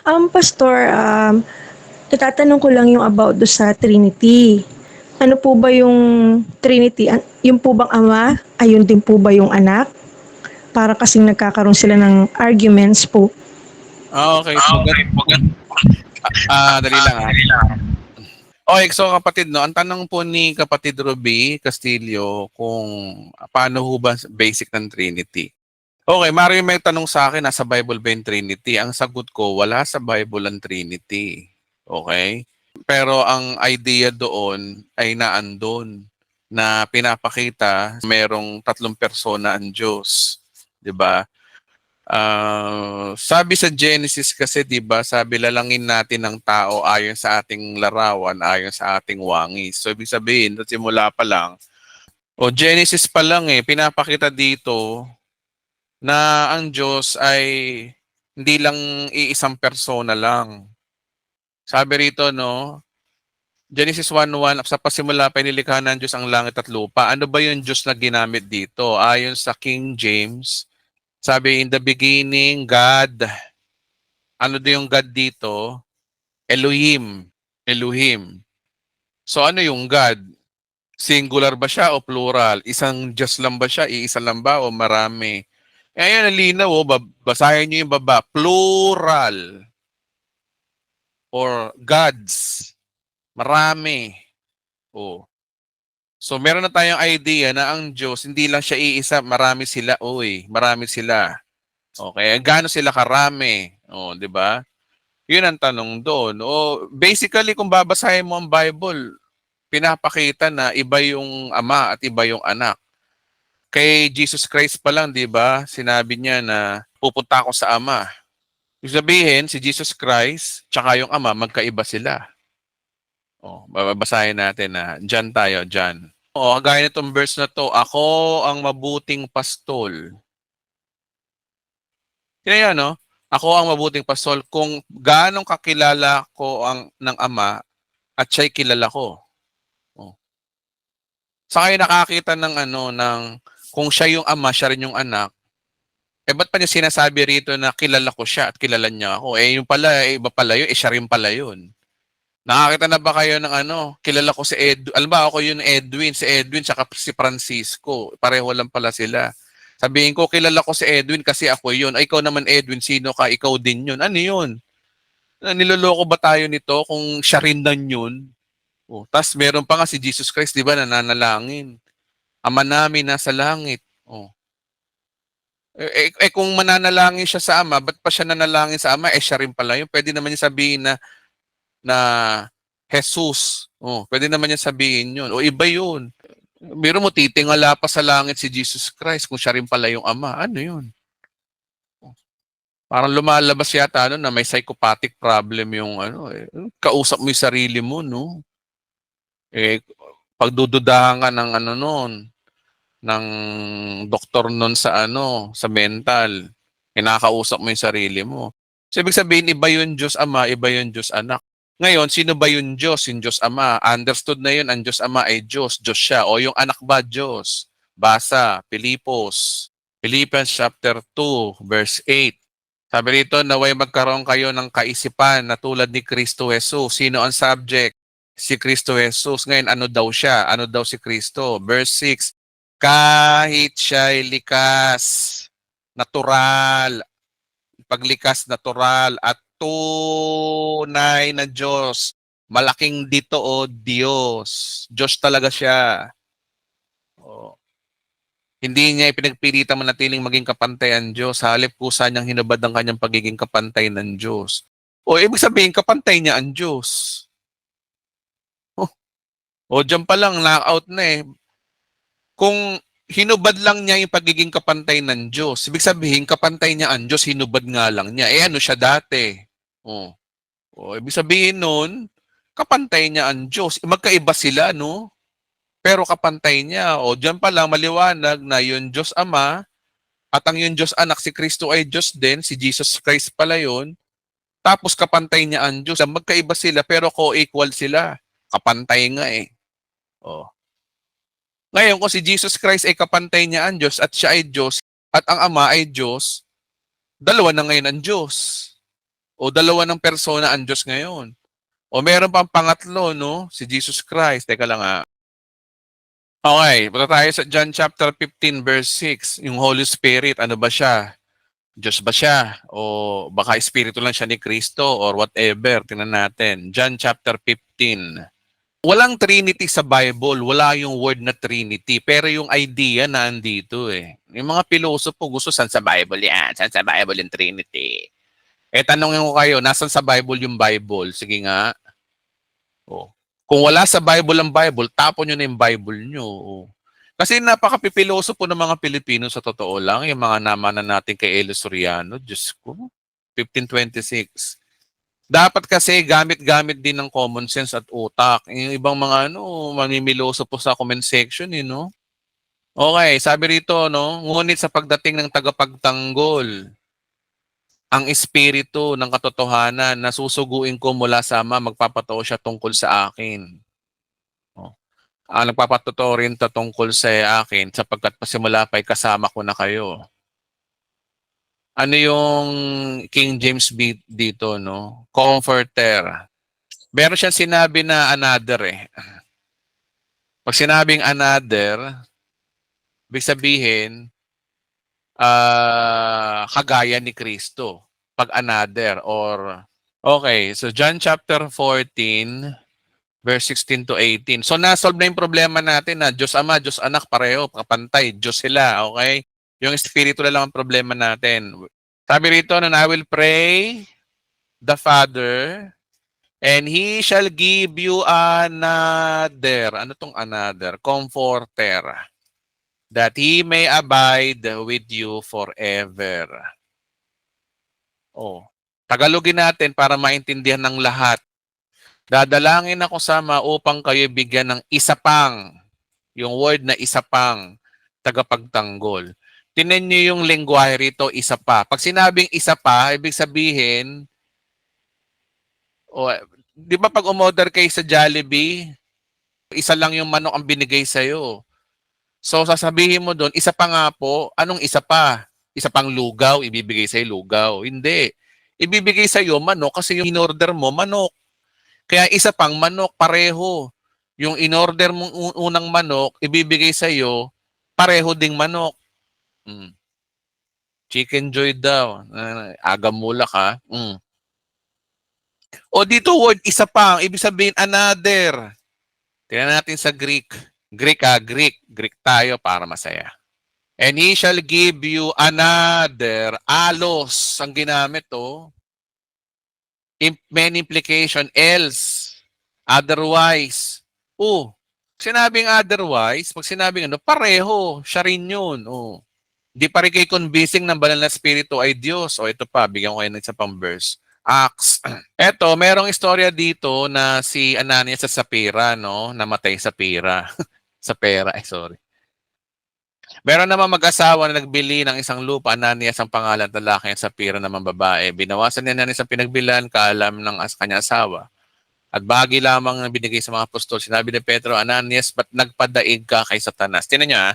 Pastor, itatanong ko lang yung about do sa Trinity. Ano po ba yung Trinity? Yung po bang Ama, ayun din po ba yung Anak? Para kasing nagkakaroon sila ng arguments po. Okay. Dali lang Okay, so kapatid, no, ang tanong po ni kapatid Ruby Castillo kung paano ho ba basic ng Trinity. Okay, Mario may tanong sa akin, nasa Bible ba yung Trinity? Ang sagot ko, wala sa Bible ang Trinity. Okay? Pero ang idea doon ay naandun na pinapakita merong tatlong persona ang Diyos. 'Di ba? Sabi sa Genesis kasi, 'di ba, sabi lalangin natin ng tao ayon sa ating larawan, ayon sa ating wangis. So ibig sabihin, sa simula pa lang, o Genesis pa lang pinapakita dito na ang Diyos ay hindi lang iisang persona lang. Sabi rito, no, Genesis 1:1, sa pasimula pa nilikha ng Diyos ang langit at lupa. Ano ba yung Diyos na ginamit dito? Ayon sa King James, sabi, in the beginning, God. Ano din yung God dito? Elohim. Elohim. So ano yung God? Singular ba siya o plural? Isang Diyos lang ba siya? Iisa lang ba o marami? Ayun, nalinaw. Basahin niyo yung baba. Plural. Or gods. Marami. Oh. So meron na tayong idea na ang Diyos, hindi lang siya iisa, marami sila. Uy, marami sila. Okay, gaano sila karami? Oh, 'di ba? 'Yun ang tanong doon. O basically kung babasahin mo ang Bible, pinapakita na iba yung Ama at iba yung Anak. Kay Jesus Christ pa lang, 'di ba? Sinabi niya na pupunta ako sa Ama. Ibig sabihin, si Jesus Christ tsaka yung Ama magkaiba sila. Oh, babasahin natin na John tayo, John. Oo, gaya nitong verse na to, ako ang mabuting pastol. Kaya yan, no? Ako ang mabuting pastol kung gaano kakilala ko ang ng Ama at siya'y kilala ko. Oh. Sa kayo nakakita ng kung siya yung Ama, siya rin yung anak, ba't pa niya sinasabi rito na kilala ko siya at kilala niya ako? Yung pala, iba pala yun, siya rin pala yun. Nakakita na ba kayo ng kilala ko si Edwin, alam ba ako yun Edwin, si Edwin tsaka si Francisco, pareho lang pala sila. Sabihin ko, kilala ko si Edwin kasi ako yun. Ay, ikaw naman Edwin, sino ka? Ikaw din yun. Ano yun? Niloloko ba tayo nito kung siya rin nan yun? Oh, tapos meron pa nga si Jesus Christ, di ba, nananalangin. Ama namin nasa langit. Oh. Kung mananalangin siya sa Ama, ba't pa siya nanalangin sa Ama? Siya rin pala yun. Pwede naman niya sabihin na Jesus. Oh, pwede naman niya sabihin yun. O iba yun. Biro mo, titingala pa sa langit si Jesus Christ kung siya rin pala yung Ama. Ano yun? Parang lumalabas yata na may psychopathic problem yung kausap mo yung sarili mo, no? Pagdududahan ka ng noon, ng doktor noon sa mental, kinakausap mo yung sarili mo. So, ibig sabihin, iba yung Diyos Ama, iba yung Diyos Anak. Ngayon, sino ba yung Diyos? Yung Diyos Ama. Understood na yun, ang Diyos Ama ay Diyos. Diyos siya. O yung anak ba, Diyos? Basa, Philippians chapter 2, verse 8. Sabi rito, naway magkaroon kayo ng kaisipan na tulad ni Kristo Jesus. Sino ang subject? Si Kristo Jesus. Ngayon, ano daw siya? Ano daw si Kristo? Verse 6, kahit siya'y likas, natural, paglikas natural at tunay na Diyos. Malaking dito o Diyos. Diyos talaga siya. Oh. Hindi niya ipinagpilitan manatiling maging kapantay ang Diyos. Halip kusa niyang hinubad ang kanyang pagiging kapantay ng Diyos. O ibig sabihin, kapantay niya ang Diyos. O dyan pa lang, knock-out na eh. Kung hinubad lang niya yung pagiging kapantay ng Diyos, ibig sabihin, kapantay niya ang Diyos, hinubad nga lang niya. Ano siya dati? O, ibig sabihin nun, kapantay niya ang Diyos. Magkaiba sila, no? Pero kapantay niya. O dyan pa lang, maliwanag na yung Diyos Ama at ang yung Diyos Anak, si Kristo ay Diyos din, si Jesus Christ pala yun. Tapos kapantay niya ang Diyos. Magkaiba sila pero co-equal sila. Kapantay nga eh. O. Ngayon, kung si Jesus Christ ay kapantay niya ang Diyos at siya ay Diyos at ang Ama ay Diyos, dalawa na ngayon ang Diyos. O dalawa ng persona ang Diyos ngayon. O meron pang pangatlo, no? Si Jesus Christ. Teka lang ah. Okay, punta tayo sa John chapter 15 verse 6. Yung Holy Spirit, ano ba siya? Diyos ba siya? O baka espiritu lang siya ni Kristo or whatever. Tingnan natin. John chapter 15. Walang Trinity sa Bible. Wala yung word na Trinity. Pero yung idea na andito eh. Yung mga pilosopo gusto saan sa Bible yan? Saan sa Bible yung Trinity? Eh tanongin ko kayo, nasan sa Bible yung Bible? Sige nga. Oh. Kung wala sa Bible ang Bible, tapon nyo na yung Bible nyo. Oh. Kasi napakapipiloso po ng mga Pilipino sa totoo lang, yung mga namanan natin kay Elo Soriano, Diyos ko, 1526. Dapat kasi gamit-gamit din ng common sense at utak. Yung ibang mga mamimiloso po sa comment section, no? Okay, sabi rito, no? Ngunit sa pagdating ng tagapagtanggol, ang espiritu ng katotohanan na susuguin ko mula sa Ama, magpapatotoo siya tungkol sa akin. Oh. Nagpapatotoo rin ta tungkol sa akin sapagkat pasimula pa'y kasama ko na kayo. Ano yung King James dito, no? Comforter. Meron siyang sinabi na another eh. Pag sinabing another, ibig sabihin, kagaya ni Kristo. Pag another or, okay, so John chapter 14, verse 16 to 18. So nasolve na yung problema natin na Diyos Ama, Diyos Anak, pareho, kapantay, Diyos sila, okay? Yung espiritu na lang ang problema natin. Sabi rito, I will pray the Father, and He shall give you another. Ano tong another? Comforter. That He may abide with you forever. Oh. Tagalogin natin para maintindihan ng lahat. Dadalangin ako sama upang kayo bigyan ng isa pang, yung word na isa pang, tagapagtanggol. Tingnan niyo yung lengguwahe rito, isa pa. Pag sinabing isa pa, ibig sabihin, di ba pag umorder kayo sa Jollibee, isa lang yung manok ang binigay sa'yo. So sasabihin mo doon, isa pa nga po, anong isa pa? Isa pang lugaw, ibibigay sa'yo lugaw. Hindi. Ibibigay sa'yo manok kasi yung in-order mo, manok. Kaya isa pang manok, pareho. Yung in-order mong unang manok, ibibigay sa'yo, pareho ding manok. Chicken Joy daw. Agamulak ha. O dito word, isa pang. Ibig sabihin, another. Tingnan natin sa Greek. Greek ha, Greek. Greek tayo para masaya. And He shall give you another. Alos ang ginamit to. Main implication, else. Otherwise. Sinabing otherwise, pag sinabing pareho, siya rin yun. Di pa rin kayo convincing ng banal na spirito ay Diyos. Ito pa, bigyan ko kayo ng isa pang verse. Acts. Eto, merong istorya dito na si Ananias sa Sapphira, no? Namatay sa pera. Sa pera, sorry. Meron naman mag-asawa na nagbili ng isang lupa, Ananias ang pangalan, lalaki at Sapphira naman babae. Binawasan ni Ananias ang pinagbilan, kaalam ng kanyang asawa. At bahagi lamang na binigay sa mga apostol. Sinabi ni Pedro, Ananias, ba't nagpadaig ka kay Satanas? Tingnan niyo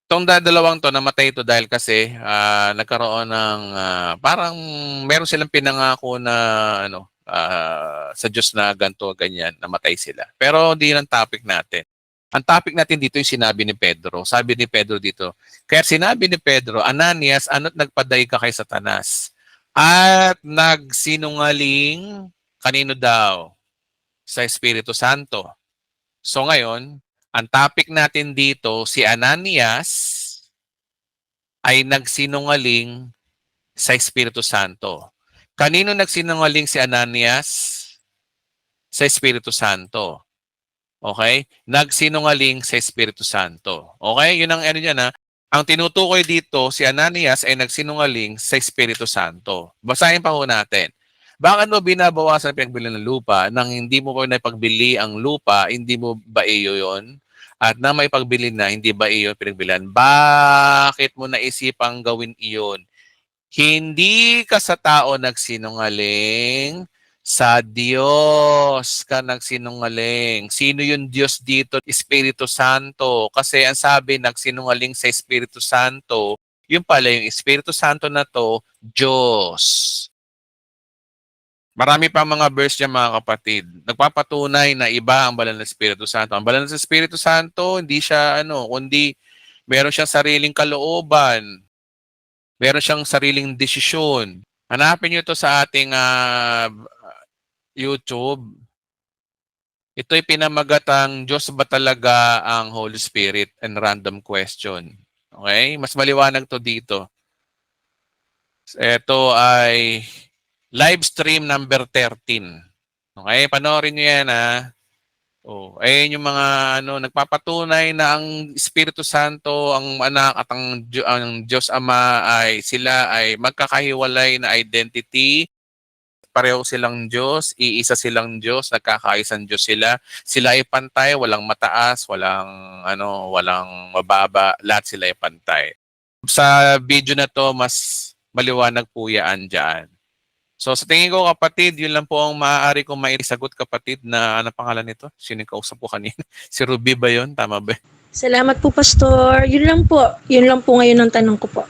itong dalawang to, namatay ito dahil kasi nagkaroon ng parang meron silang pinangako na sa Diyos na ganito, ganyan, namatay sila. Pero hindi ang topic natin. Ang topic natin dito yung sinabi ni Pedro. Sabi ni Pedro dito, kaya sinabi ni Pedro, Ananias, ano't nagpadaig ka kay Satanas? At nagsinungaling, kanino daw? Sa Espiritu Santo. So ngayon, ang topic natin dito, si Ananias ay nagsinungaling sa Espiritu Santo. Kanino nagsinungaling si Ananias? Sa Espiritu Santo. Okay? Nagsinungaling sa Espiritu Santo. Okay? Yun ang ano niya na. Ang tinutukoy dito, si Ananias ay nagsinungaling sa Espiritu Santo. Basahin pa ho natin. Bakit mo binabawasan ang pinagbili ng lupa nang hindi mo pa napagbili ang lupa, hindi mo ba iyo yon? At na may pagbili na, hindi ba iyo pinagbilan? Bakit mo naisipang gawin iyon? Hindi ka sa tao nagsinungaling, sa Diyos ka nagsinungaling. Sino yung Diyos dito? Espiritu Santo. Kasi ang sabi, nagsinungaling sa Espiritu Santo, yung pala yung Espiritu Santo na to, Diyos. Marami pa mga verse niya mga kapatid. Nagpapatunay na iba ang banal na Espiritu Santo. Ang banal na Espiritu Santo, hindi siya kundi meron siyang sariling kalooban. Meron siyang sariling desisyon. Hanapin niyo to sa ating YouTube. Ito'y pinamagatang Diyos ba talaga ang Holy Spirit and random question. Okay? Mas maliwanag to dito. Ito ay live stream number 13. Okay? Panoorin niyo yan Oh, ayun yung mga nagpapatunay na ang Espiritu Santo, ang anak at ang Diyos Ama ay sila ay magkakahiwalay na identity. Pareho silang Diyos, iisa silang Diyos, nagkakaisang Diyos sila. Sila ay pantay, walang mataas, walang mababa, lahat sila ay pantay. Sa video na to, mas maliwanag po yan dyan. So sa tingin ko kapatid, yun lang po ang maaari kong maisagot kapatid na ano pangalan nito? Sino yung kausap ko kanina? Si Ruby ba yun? Tama ba? Salamat po, Pastor. Yun lang po. Yun lang po ngayon ang tanong ko po.